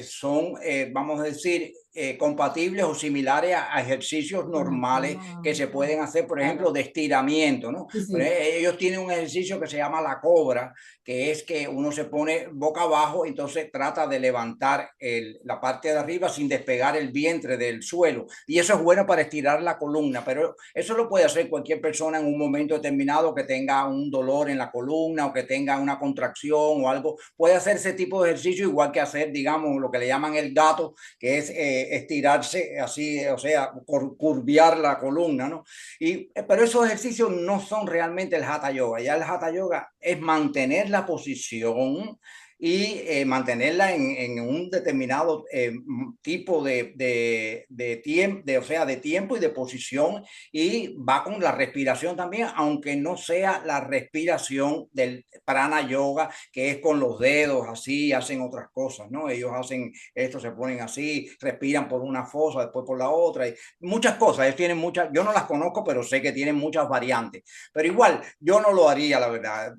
son, vamos a decir, compatibles o similares a ejercicios normales que se pueden hacer, por ejemplo, Claro, de estiramiento, ¿no? sí, Pero sí. ellos tienen un ejercicio que se llama la cobra, que es que uno se pone boca abajo, entonces trata de levantar la parte de arriba sin despegar el vientre del suelo. Y eso es bueno para estirar la columna, pero eso lo puede hacer cualquier persona en un momento determinado que tenga un dolor en la columna o que tenga una contracción o algo. Puede hacer ese tipo de ejercicio igual que hacer, digamos, lo que le llaman el gato, que es estirarse así, o sea, curviar la columna, ¿no? Pero esos ejercicios no son realmente el hatha yoga. Ya el hatha yoga es mantener la posición y mantenerla en un determinado tipo o sea, de tiempo y de posición, y va con la respiración también, aunque no sea la respiración del prana yoga, que es con los dedos así, hacen otras cosas, ¿no? Ellos hacen esto, se ponen así, respiran por una fosa, después por la otra, y muchas cosas, ellos tienen muchas, yo no las conozco, pero sé que tienen muchas variantes, pero igual, yo no lo haría, la verdad,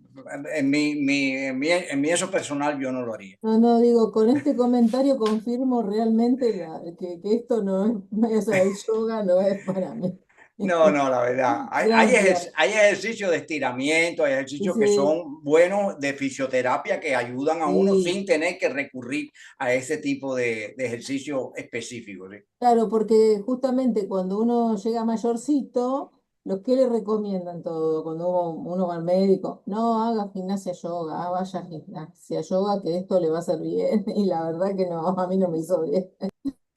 en mi eso personal, yo no lo haría. No, no, digo, con este comentario confirmo realmente que esto no es, o sea, el yoga no es para mí. No, no, la verdad. Gracias. Hay ejercicios de estiramiento, hay ejercicios que Sí, son buenos de fisioterapia que ayudan a uno sí. sin tener que recurrir a ese tipo de ejercicio específico, ¿sí? Claro, porque justamente cuando uno llega mayorcito, los que le recomiendan todo, cuando uno va al médico, no haga gimnasia yoga, vaya a gimnasia yoga, que esto le va a hacer bien. Y la verdad que no, a mí no me hizo bien.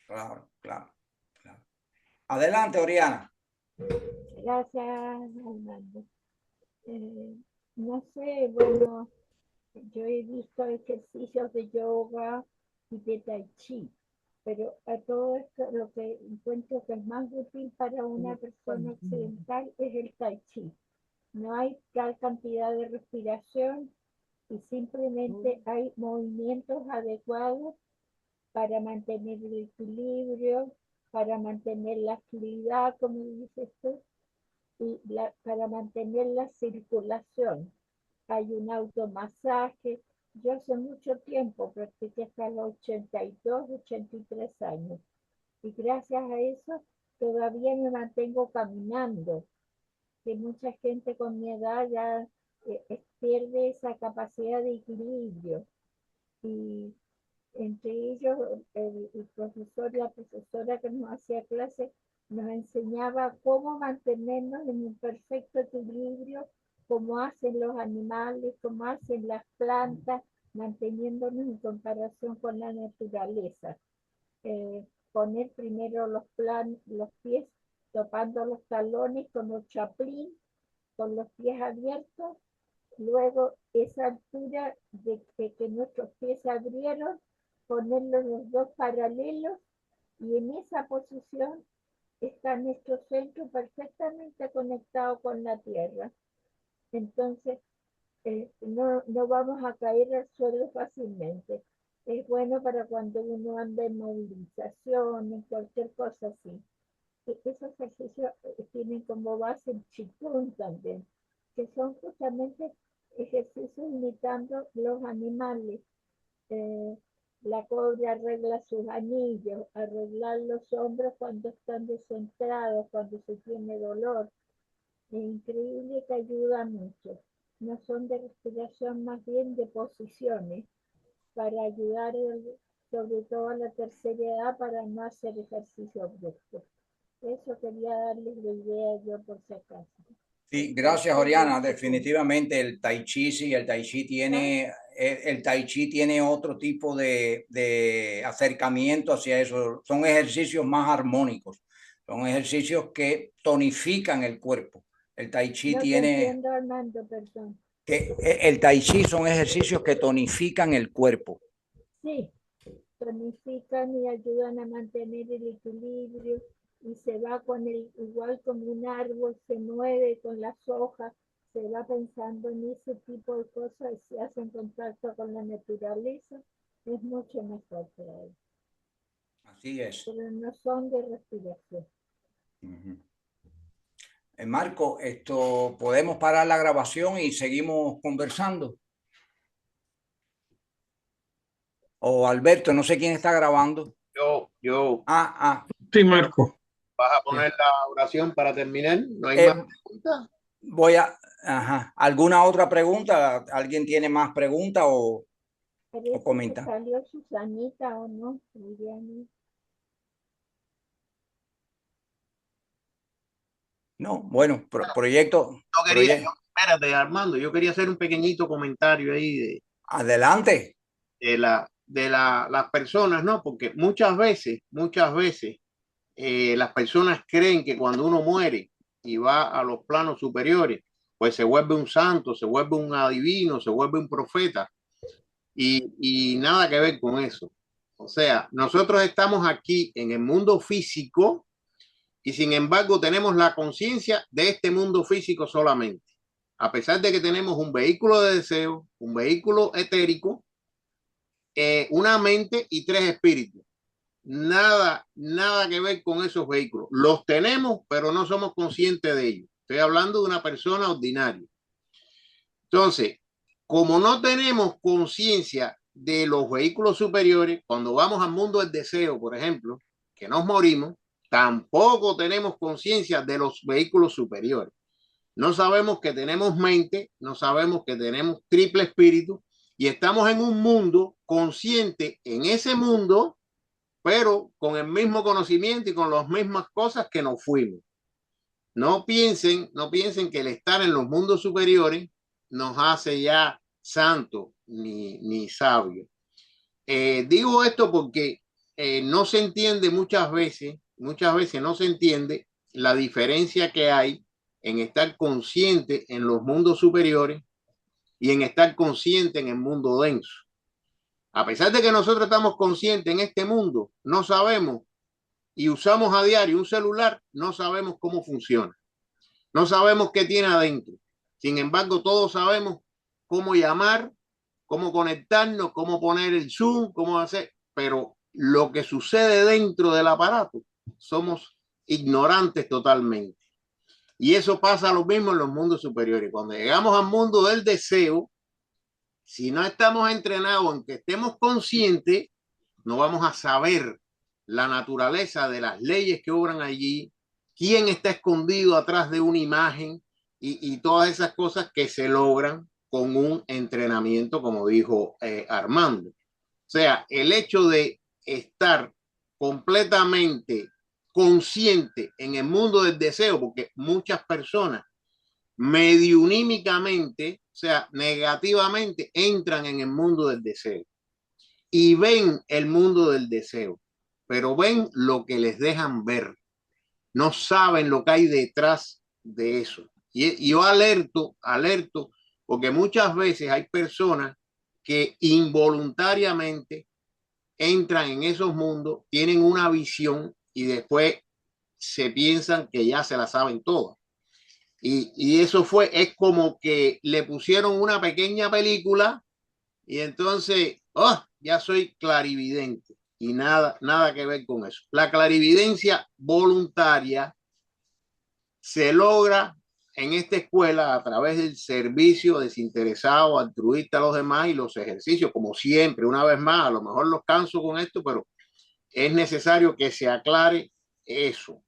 Claro, claro, claro. Adelante, Oriana. Gracias, Armando. Eh, no sé, bueno, yo he visto ejercicios de yoga y de tai chi, pero a todo esto lo que encuentro que es más útil para una persona occidental es el tai chi. No hay tal cantidad de respiración y simplemente hay movimientos adecuados para mantener el equilibrio, para mantener la agilidad, como dices tú, y para mantener la circulación. Hay un automasaje. Yo hace mucho tiempo practiqué hasta los 82, 83 años. Y gracias a eso todavía me mantengo caminando. Que mucha gente con mi edad ya pierde esa capacidad de equilibrio. Y entre ellos, el profesor, la profesora que nos hacía clase, nos enseñaba cómo mantenernos en un perfecto equilibrio, cómo hacen los animales, cómo hacen las plantas, manteniéndonos en comparación con la naturaleza. Poner primero los pies topando los talones con los chaplín, con los pies abiertos, luego esa altura de que nuestros pies se abrieron, ponerlos los dos paralelos y en esa posición está nuestro centro perfectamente conectado con la tierra. Entonces, no vamos a caer al suelo fácilmente. Es bueno para cuando uno anda en movilización, en cualquier cosa así. Esos ejercicios tienen como base el Qigong también, que son justamente ejercicios imitando los animales. Eh, la cobra arregla sus anillos, arreglar los hombros cuando están descentrados, cuando se tiene dolor. Es increíble que ayuda mucho. No son de respiración, más bien de posiciones, para ayudar sobre todo a la tercera edad para no hacer ejercicio brusco. Eso quería darles la idea yo por si acaso. Sí, gracias, Oriana. Definitivamente el Tai Chi, sí, el Tai Chi tiene otro tipo de acercamiento hacia eso. Son ejercicios más armónicos, son ejercicios que tonifican el cuerpo. El Tai Chi No te tiene entiendo, Armando, perdón. el Tai Chi son ejercicios que tonifican el cuerpo. Sí, tonifican y ayudan a mantener el equilibrio y se va con igual como un árbol se mueve con las hojas, se va pensando en ese tipo de cosas y se hace en contacto con la naturaleza, es mucho mejor para él. Así es. Pero no son de respiración. Marco, podemos parar la grabación y seguimos conversando. O Alberto, no sé quién está grabando. Yo. Sí, Marco. ¿Vas a poner la oración para terminar? ¿No hay más preguntas? ¿Alguna otra pregunta? ¿Alguien tiene más preguntas o comenta? ¿Salió Susanita o no? Liliana. No, bueno, proyecto. Espérate, Armando, yo quería hacer un pequeñito comentario ahí Adelante. de las personas, ¿no? Porque muchas veces, las personas creen que cuando uno muere y va a los planos superiores, pues se vuelve un santo, se vuelve un adivino, se vuelve un profeta. y nada que ver con eso. O sea, nosotros estamos aquí en el mundo físico y sin embargo tenemos la conciencia de este mundo físico solamente. A pesar de que tenemos un vehículo de deseo, un vehículo etérico, una mente y 3 espíritus. Nada que ver con esos vehículos. Los tenemos, pero no somos conscientes de ellos. Estoy hablando de una persona ordinaria. Entonces, como no tenemos conciencia de los vehículos superiores, cuando vamos al mundo del deseo, por ejemplo, que nos morimos, tampoco tenemos conciencia de los vehículos superiores. No sabemos que tenemos mente, no sabemos que tenemos triple espíritu y estamos en un mundo consciente en ese mundo, pero con el mismo conocimiento y con las mismas cosas que nos fuimos. No piensen que el estar en los mundos superiores nos hace ya santos ni sabios. Digo esto porque no se entiende muchas veces no se entiende la diferencia que hay en estar consciente en los mundos superiores y en estar consciente en el mundo denso. A pesar de que nosotros estamos conscientes en este mundo, no sabemos y usamos a diario un celular, no sabemos cómo funciona. No sabemos qué tiene adentro. Sin embargo, todos sabemos cómo llamar, cómo conectarnos, cómo poner el Zoom, cómo hacer, pero lo que sucede dentro del aparato somos ignorantes totalmente. Y eso pasa lo mismo en los mundos superiores. Cuando llegamos al mundo del deseo, si no estamos entrenados en que estemos conscientes, no vamos a saber la naturaleza de las leyes que obran allí, quién está escondido atrás de una imagen y todas esas cosas que se logran con un entrenamiento, como dijo Armando. O sea, el hecho de estar completamente consciente en el mundo del deseo, porque muchas personas mediunímicamente, o sea, negativamente, entran en el mundo del deseo y ven el mundo del deseo, pero ven lo que les dejan ver, no saben lo que hay detrás de eso. Y yo alerto, porque muchas veces hay personas que involuntariamente entran en esos mundos, tienen una visión y después se piensan que ya se la saben todas. Y eso es como que le pusieron una pequeña película y entonces, ya soy clarividente y nada que ver con eso. La clarividencia voluntaria se logra en esta escuela a través del servicio desinteresado, altruista a los demás y los ejercicios, como siempre, una vez más, a lo mejor los canso con esto, pero es necesario que se aclare eso.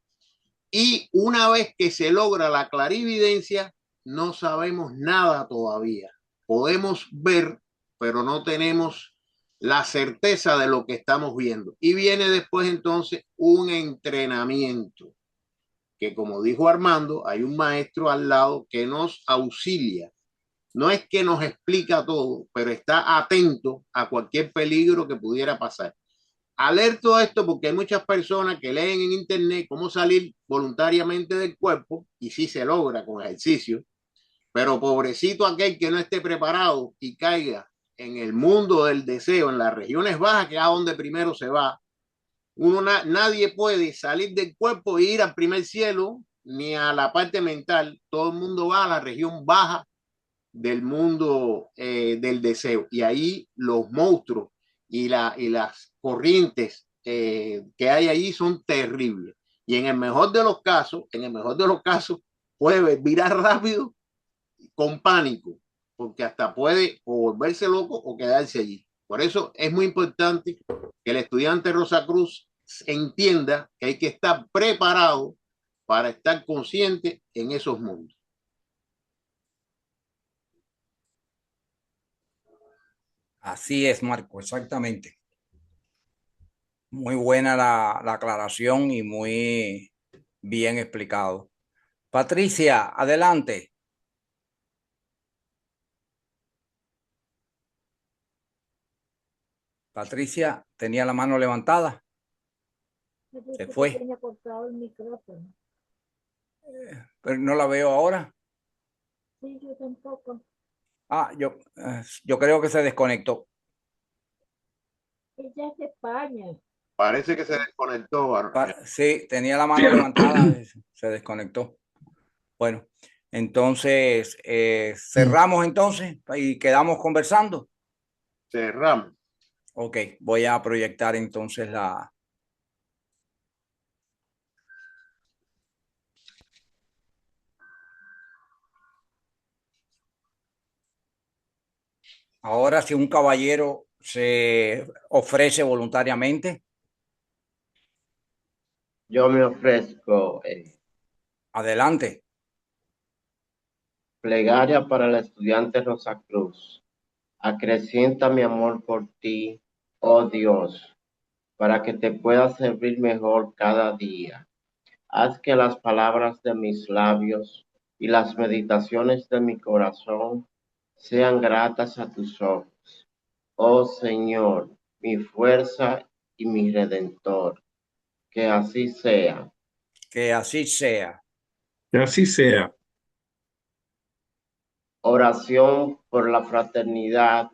Y una vez que se logra la clarividencia, no sabemos nada todavía. Podemos ver, pero no tenemos la certeza de lo que estamos viendo. Y viene después entonces un entrenamiento, que como dijo Armando, hay un maestro al lado que nos auxilia. No es que nos explica todo, pero está atento a cualquier peligro que pudiera pasar. Alerto a esto porque hay muchas personas que leen en internet cómo salir voluntariamente del cuerpo y sí se logra con ejercicio, pero pobrecito aquel que no esté preparado y caiga en el mundo del deseo, en las regiones bajas, que es a donde primero se va. Nadie puede salir del cuerpo e ir al primer cielo ni a la parte mental. Todo el mundo va a la región baja del mundo del deseo. Y ahí los monstruos y las corrientes que hay allí son terribles. Y en el mejor de los casos, puede virar rápido con pánico, porque hasta puede o volverse loco o quedarse allí. Por eso es muy importante que el estudiante Rosa Cruz entienda que hay que estar preparado para estar consciente en esos mundos. Así es, Marco, exactamente. Muy buena la aclaración y muy bien explicado. Patricia, adelante. Patricia tenía la mano levantada. Se fue. Tenía cortado el micrófono. Pero no la veo ahora. Sí, yo tampoco. Yo creo que se desconectó. Ella es de España. Parece que se desconectó. Sí, tenía la mano levantada, se desconectó. Bueno, entonces cerramos entonces y quedamos conversando. Cerramos. Ok, voy a proyectar entonces la... Ahora, si un caballero se ofrece voluntariamente, Yo me ofrezco adelante. plegaria para el estudiante Rosa Cruz. Acrecienta mi amor por ti, oh Dios, para que te pueda servir mejor cada día. Haz que las palabras de mis labios y las meditaciones de mi corazón sean gratas a tus ojos. Oh Señor, mi fuerza y mi redentor. Que así sea. Que así sea. Que así sea. Oración por la fraternidad.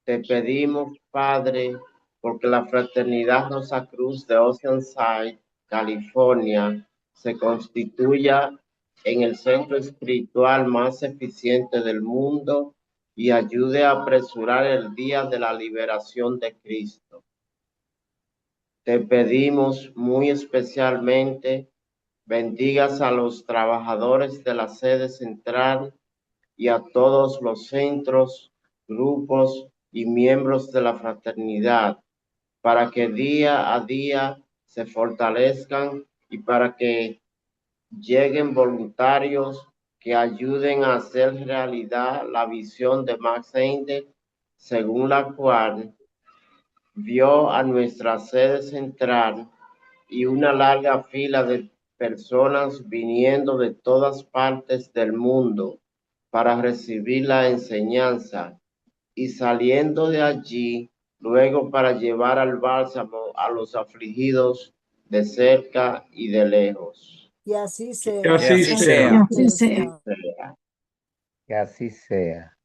Te pedimos, Padre, porque la Fraternidad Rosa Cruz de Oceanside, California, se constituya en el centro espiritual más eficiente del mundo y ayude a apresurar el día de la liberación de Cristo. Te pedimos muy especialmente, bendigas a los trabajadores de la sede central y a todos los centros, grupos y miembros de la fraternidad, para que día a día se fortalezcan y para que lleguen voluntarios que ayuden a hacer realidad la visión de Max Heindel, según la cual vio a nuestra sede central y una larga fila de personas viniendo de todas partes del mundo para recibir la enseñanza y saliendo de allí luego para llevar al bálsamo a los afligidos de cerca y de lejos. Y así Que sea. así así sea. sea. Así sea. Que así sea.